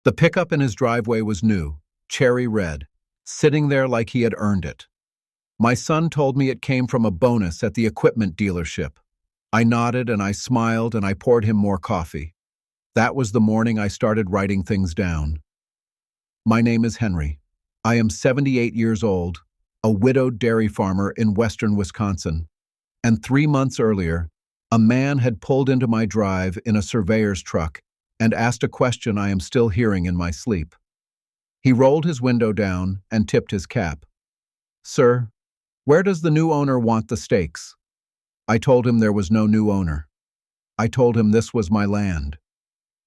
The pickup in his driveway was new, cherry red, sitting there like he had earned it. My son told me it came from a bonus at the equipment dealership. I nodded and I smiled and I poured him more coffee. That was the morning I started writing things down. My name is Henry. I am 78 years old, a widowed dairy farmer in western Wisconsin. And 3 months earlier, a man had pulled into my drive in a surveyor's truck and asked a question I am still hearing in my sleep. He rolled his window down and tipped his cap. "Sir, where does the new owner want the stakes?" I told him there was no new owner. I told him this was my land.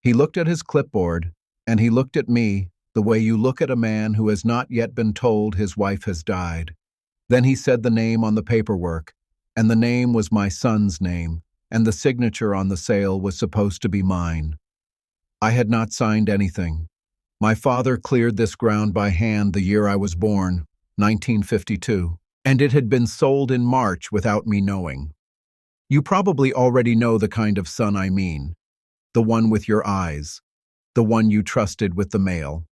He looked at his clipboard, and he looked at me the way you look at a man who has not yet been told his wife has died. Then he said the name on the paperwork, and the name was my son's name, and the signature on the sale was supposed to be mine. I had not signed anything. My father cleared this ground by hand the year I was born, 1952, and it had been sold in March without me knowing. You probably already know the kind of son I mean, the one with your eyes, the one you trusted with the mail.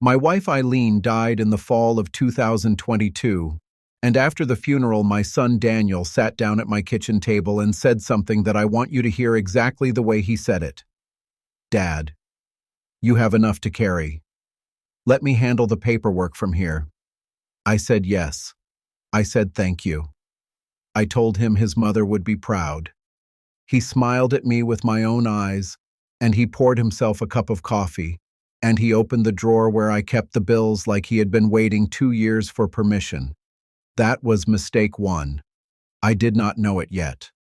My wife Eileen died in the fall of 2022, and after the funeral my son Daniel sat down at my kitchen table and said something that I want you to hear exactly the way he said it. "Dad, you have enough to carry. Let me handle the paperwork from here." I said yes. I said thank you. I told him his mother would be proud. He smiled at me with my own eyes, and he poured himself a cup of coffee, and he opened the drawer where I kept the bills like he had been waiting 2 years for permission. That was mistake 1. I did not know it yet.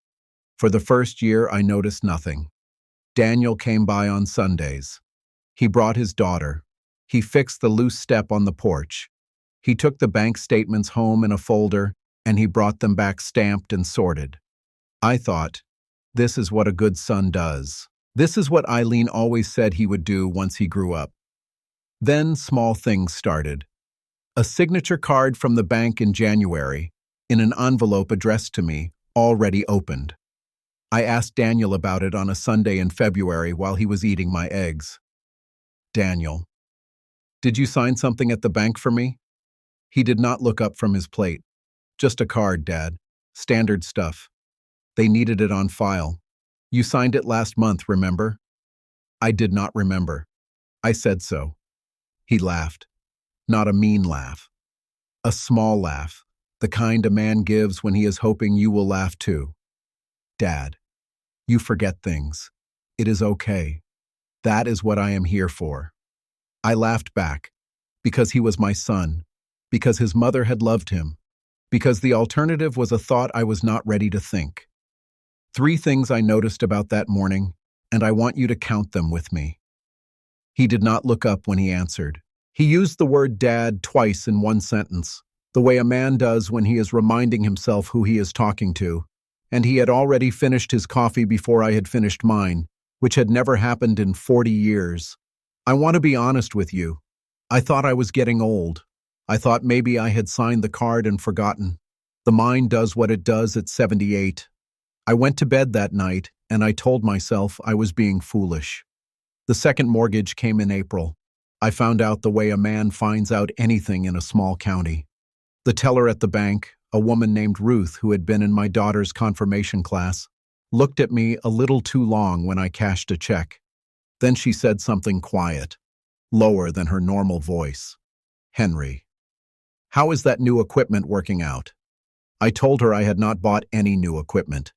For the first year, I noticed nothing. Daniel came by on Sundays. He brought his daughter. He fixed the loose step on the porch. He took the bank statements home in a folder, and he brought them back stamped and sorted. I thought, this is what a good son does. This is what Eileen always said he would do once he grew up. Then small things started. A signature card from the bank in January, in an envelope addressed to me, already opened. I asked Daniel about it on a Sunday in February while he was eating my eggs. "Daniel, did you sign something at the bank for me?" He did not look up from his plate. "Just a card, Dad. Standard stuff. They needed it on file. You signed it last month, remember?" I did not remember. I said so. He laughed. Not a mean laugh. A small laugh, the kind a man gives when he is hoping you will laugh too. "Dad, you forget things. It is okay. That is what I am here for." I laughed back, because he was my son, because his mother had loved him, because the alternative was a thought I was not ready to think. 3 things I noticed about that morning, and I want you to count them with me. He did not look up when he answered. He used the word dad twice in one sentence, the way a man does when he is reminding himself who he is talking to, and he had already finished his coffee before I had finished mine, which had never happened in 40 years. I want to be honest with you. I thought I was getting old. I thought maybe I had signed the card and forgotten. The mind does what it does at 78. I went to bed that night, and I told myself I was being foolish. The second mortgage came in April. I found out the way a man finds out anything in a small county. The teller at the bank, a woman named Ruth who had been in my daughter's confirmation class, looked at me a little too long when I cashed a check. Then she said something quiet, lower than her normal voice. "Henry, how is that new equipment working out?" I told her I had not bought any new equipment.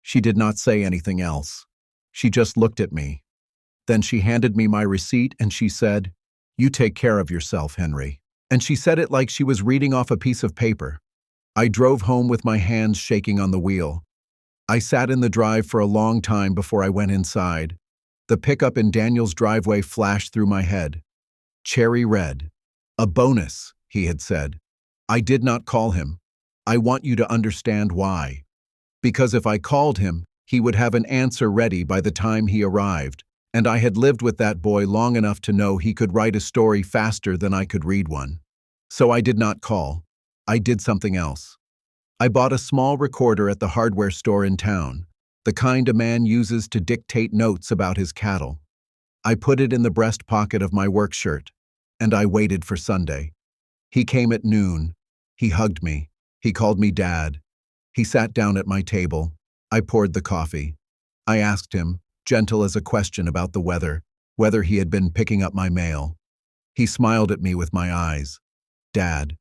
She did not say anything else. She just looked at me. Then she handed me my receipt and she said, "You take care of yourself, Henry." And she said it like she was reading off a piece of paper. I drove home with my hands shaking on the wheel. I sat in the drive for a long time before I went inside. The pickup in Daniel's driveway flashed through my head. Cherry red. "A bonus," he had said. I did not call him. I want you to understand why. Because if I called him, he would have an answer ready by the time he arrived, and I had lived with that boy long enough to know he could write a story faster than I could read one. So I did not call. I did something else. I bought a small recorder at the hardware store in town, the kind a man uses to dictate notes about his cattle. I put it in the breast pocket of my work shirt, and I waited for Sunday. He came at noon. He hugged me. He called me Dad. He sat down at my table. I poured the coffee. I asked him, gentle as a question about the weather, whether he had been picking up my mail. He smiled at me with my eyes. Dad,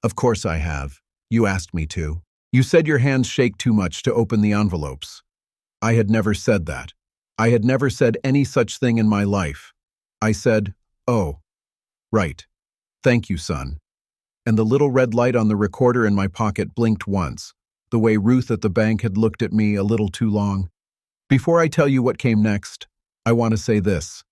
of course I have. You asked me to. You said your hands shake too much to open the envelopes. I had never said that. I had never said any such thing in my life. I said, oh, right. Thank you, son. And the little red light on the recorder in my pocket blinked once, the way Ruth at the bank had looked at me a little too long. Before I tell you what came next, I want to say this.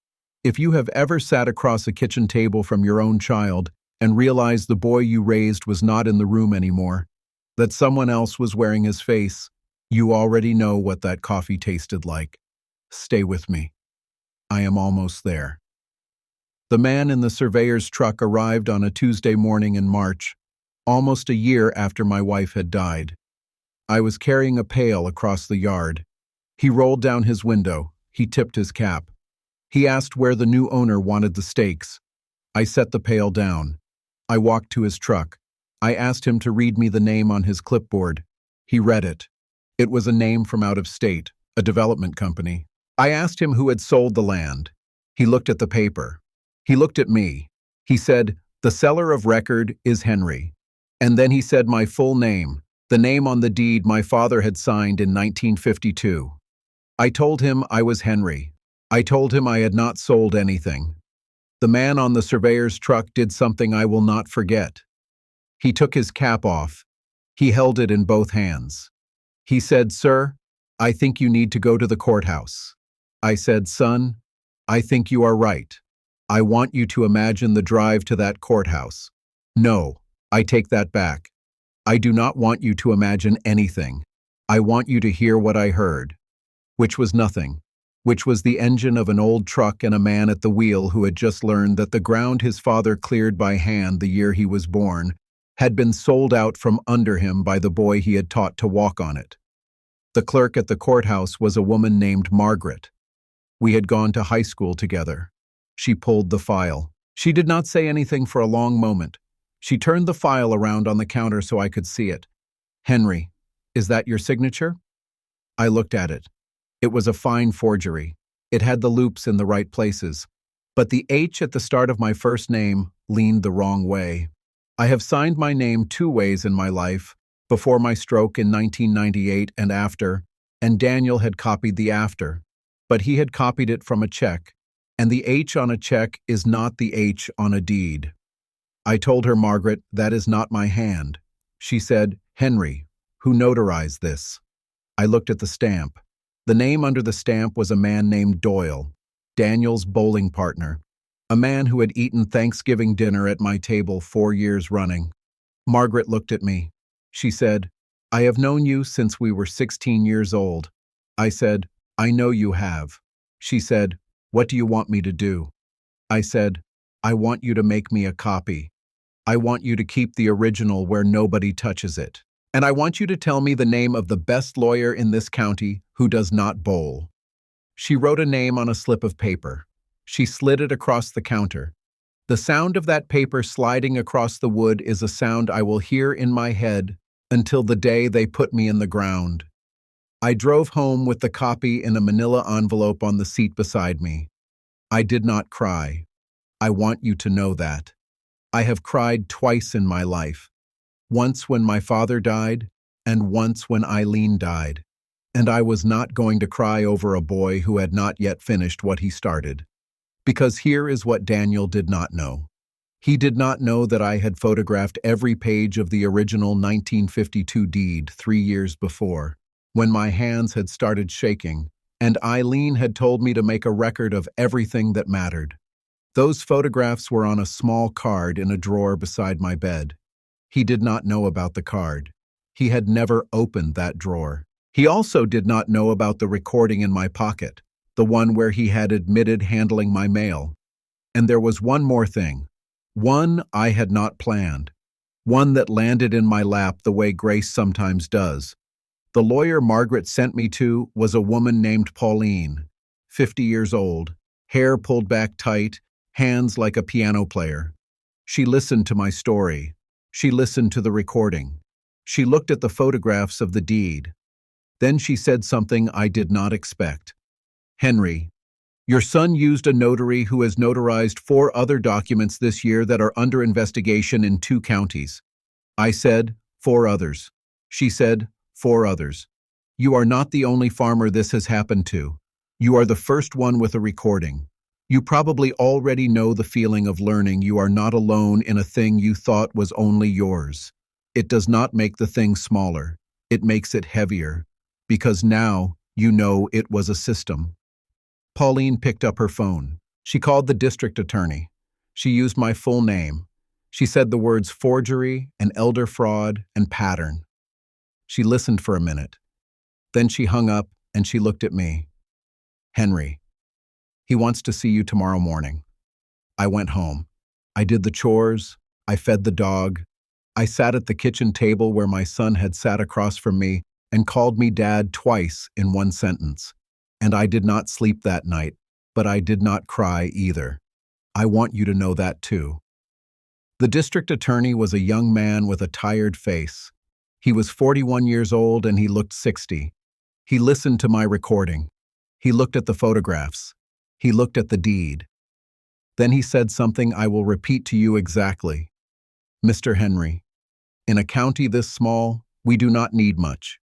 If you have ever sat across a kitchen table from your own child and realized the boy you raised was not in the room anymore, that someone else was wearing his face, you already know what that coffee tasted like. Stay with me. I am almost there. The man in the surveyor's truck arrived on a Tuesday morning in March, almost a year after my wife had died. I was carrying a pail across the yard. He rolled down his window. He tipped his cap. He asked where the new owner wanted the steaks. I set the pail down. I walked to his truck. I asked him to read me the name on his clipboard. He read it. It was a name from out of state, a development company. I asked him who had sold the land. He looked at the paper. He looked at me. He said, "The seller of record is Henry." And then he said my full name, the name on the deed my father had signed in 1952. I told him I was Henry. I told him I had not sold anything. The man on the surveyor's truck did something I will not forget. He took his cap off. He held it in both hands. He said, "Sir, I think you need to go to the courthouse." I said, "Son, I think you are right. I want you to imagine the drive to that courthouse." No, I take that back. I do not want you to imagine anything. I want you to hear what I heard, which was nothing, which was the engine of an old truck and a man at the wheel who had just learned that the ground his father cleared by hand the year he was born had been sold out from under him by the boy he had taught to walk on it. The clerk at the courthouse was a woman named Margaret. We had gone to high school together. She pulled the file. She did not say anything for a long moment. She turned the file around on the counter so I could see it. "Henry, is that your signature?" I looked at it. It was a fine forgery. It had the loops in the right places. But the H at the start of my first name leaned the wrong way. I have signed my name 2 ways in my life, before my stroke in 1998 and after, and Daniel had copied the after. But he had copied it from a check, and the H on a check is not the H on a deed. I told her, "Margaret, that is not my hand." She said, "Henry, who notarized this?" I looked at the stamp. The name under the stamp was a man named Doyle, Daniel's bowling partner, a man who had eaten Thanksgiving dinner at my table 4 years running. Margaret looked at me. She said, "I have known you since we were 16 years old." I said, "I know you have." She said, "What do you want me to do?" I said, "I want you to make me a copy. I want you to keep the original where nobody touches it. And I want you to tell me the name of the best lawyer in this county who does not bowl." She wrote a name on a slip of paper. She slid it across the counter. The sound of that paper sliding across the wood is a sound I will hear in my head until the day they put me in the ground. I drove home with the copy in a manila envelope on the seat beside me. I did not cry. I want you to know that. I have cried twice in my life. Once when my father died, and once when Eileen died. And I was not going to cry over a boy who had not yet finished what he started. Because here is what Daniel did not know. He did not know that I had photographed every page of the original 1952 deed 3 years before, when my hands had started shaking, and Eileen had told me to make a record of everything that mattered. Those photographs were on a small card in a drawer beside my bed. He did not know about the card. He had never opened that drawer. He also did not know about the recording in my pocket, the one where he had admitted handling my mail. And there was one more thing. One I had not planned. One that landed in my lap the way grace sometimes does. The lawyer Margaret sent me to was a woman named Pauline, 50 years old, hair pulled back tight, hands like a piano player. She listened to my story. She listened to the recording. She looked at the photographs of the deed. Then she said something I did not expect. "Henry, your son used a notary who has notarized 4 other documents this year that are under investigation in 2 counties." I said, "4 others." She said, "4 others. You are not the only farmer this has happened to. You are the first one with a recording. You probably already know the feeling of learning you are not alone in a thing you thought was only yours. It does not make the thing smaller. It makes it heavier. Because now you know it was a system." Pauline picked up her phone. She called the district attorney. She used my full name. She said the words forgery and elder fraud and pattern. She listened for a minute. Then she hung up and she looked at me. "Henry, he wants to see you tomorrow morning." I went home. I did the chores. I fed the dog. I sat at the kitchen table where my son had sat across from me and called me Dad twice in one sentence. And I did not sleep that night, but I did not cry either. I want you to know that too. The district attorney was a young man with a tired face. He was 41 years old and he looked 60. He listened to my recording. He looked at the photographs. He looked at the deed. Then he said something I will repeat to you exactly. "Mr. Henry, in a county this small, we do not need much,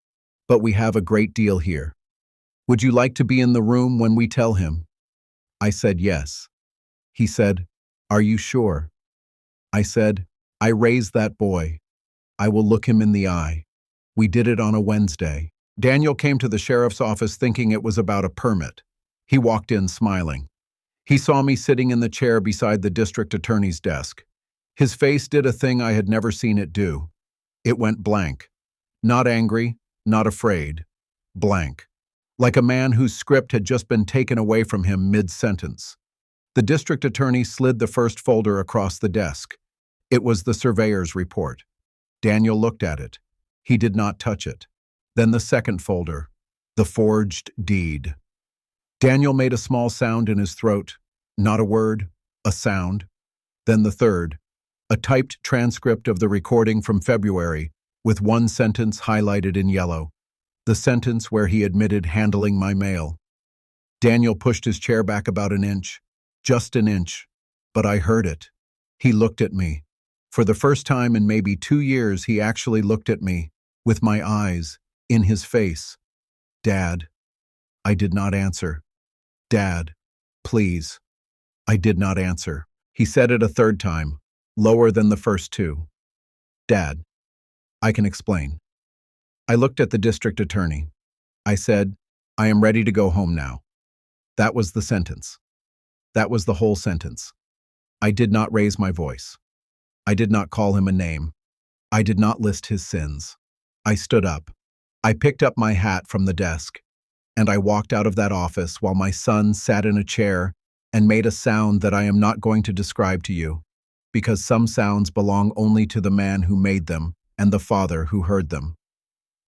but we have a great deal here. Would you like to be in the room when we tell him?" I said yes. He said, "Are you sure?" I said, "I raised that boy. I will look him in the eye. We did it on a Wednesday." Daniel came to the sheriff's office thinking it was about a permit. He walked in smiling. He saw me sitting in the chair beside the district attorney's desk. His face did a thing I had never seen it do. It went blank. Not angry, not afraid. Blank. Like a man whose script had just been taken away from him mid-sentence. The district attorney slid the first folder across the desk. It was the surveyor's report. Daniel looked at it. He did not touch it. Then the second folder, the forged deed. Daniel made a small sound in his throat. Not a word, a sound. Then the third, a typed transcript of the recording from February, with one sentence highlighted in yellow. The sentence where he admitted handling my mail. Daniel pushed his chair back about an inch. Just an inch. But I heard it. He looked at me. For the first time in maybe 2 years, he actually looked at me, with my eyes, in his face. "Dad." I did not answer. "Dad, please." I did not answer. He said it a third time, lower than the first 2. "Dad, I can explain." I looked at the district attorney. I said, "I am ready to go home now." That was the sentence. That was the whole sentence. I did not raise my voice. I did not call him a name. I did not list his sins. I stood up. I picked up my hat from the desk, and I walked out of that office while my son sat in a chair and made a sound that I am not going to describe to you, because some sounds belong only to the man who made them and the father who heard them.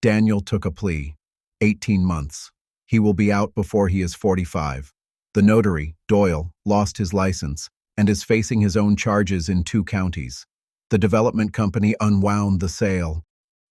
Daniel took a plea, 18 months. He will be out before he is 45. The notary, Doyle, lost his license and is facing his own charges in 2 counties. The development company unwound the sale.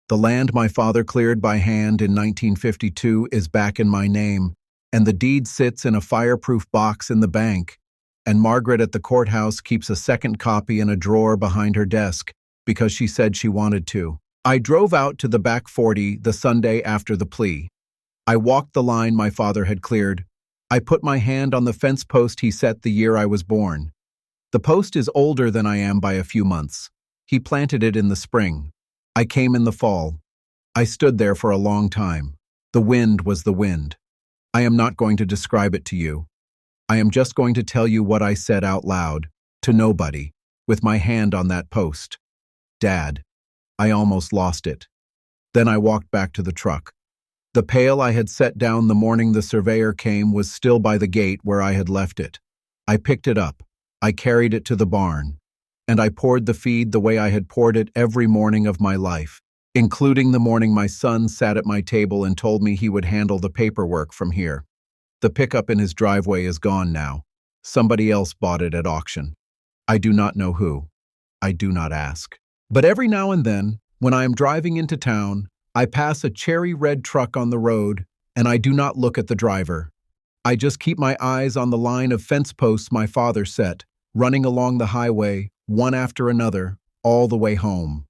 The land my father cleared by hand in 1952 is back in my name, and the deed sits in a fireproof box in the bank, and Margaret at the courthouse keeps a second copy in a drawer behind her desk because she said she wanted to. I drove out to the back 40 the Sunday after the plea. I walked the line my father had cleared. I put my hand on the fence post he set the year I was born. The post is older than I am by a few months. He planted it in the spring. I came in the fall. I stood there for a long time. The wind was the wind. I am not going to describe it to you. I am just going to tell you what I said out loud, to nobody, with my hand on that post. "Dad." I almost lost it. Then I walked back to the truck. The pail I had set down the morning the surveyor came was still by the gate where I had left it. I picked it up. I carried it to the barn. And I poured the feed the way I had poured it every morning of my life, including the morning my son sat at my table and told me he would handle the paperwork from here. The pickup in his driveway is gone now. Somebody else bought it at auction. I do not know who. I do not ask. But every now and then, when I am driving into town, I pass a cherry red truck on the road, and I do not look at the driver. I just keep my eyes on the line of fence posts my father set, running along the highway, one after another, all the way home.